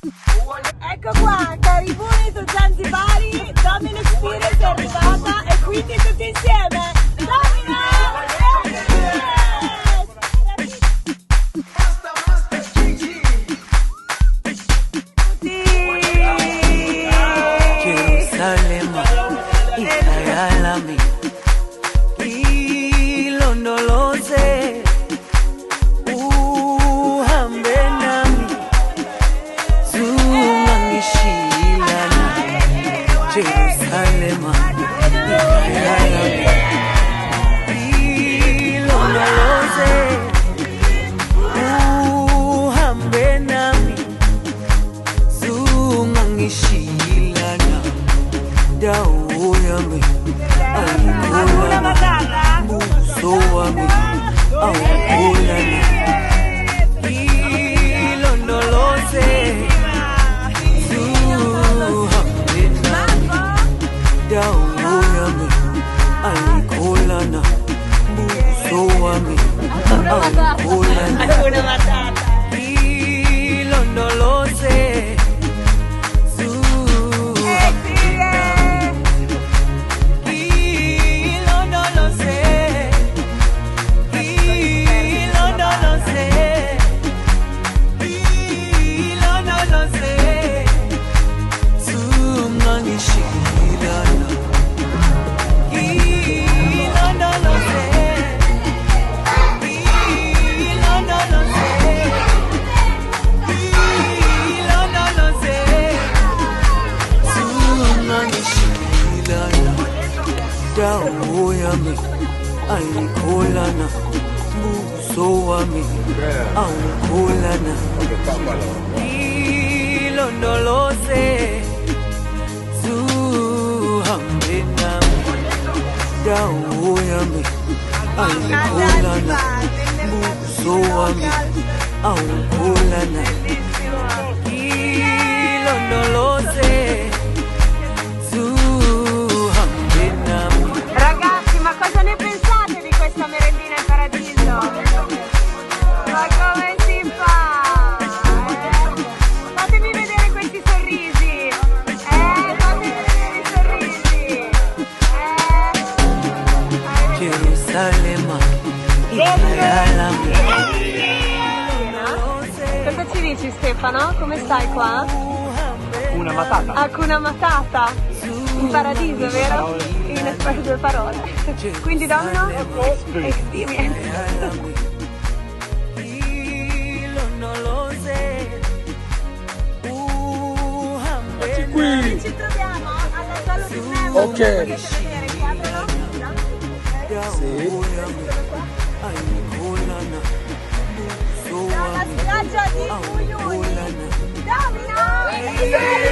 Ecco qua, caribuni su Zanzibar Domino Experience è arrivata e quindi tutti insieme Domino Jerusalema itayalami ilondoloze uhambe nami zungangishilana Jerusalema itayalami ilondoloze uhambe nami zungangishilana dawo yami ayikholana buso wami awukholana ilondoloze zuhambe nami dawo yami ayikholana buso wami awukholana ilondoloze dawo yami ayikholana buso wami awukholana ilondoloze zuhambe nami dawo yami ayikholana buso wami awukholana ilondoloze. Ragazzi, ma cosa ne pensate di questa merendina in paradiso? Ma come si fa? Fatemi vedere questi sorrisi! Fatemi vedere i sorrisi! Gerusalemme, itayalami. Cosa ci dici, Stefano? Come stai qua? Una matata. Hakuna Matata in paradiso, vero? In due parole. Quindi Domino Experience. Qui. Ci troviamo alla sala di Nemo. Ok. Sì. Dalla spiaggia di Ogni. Domino!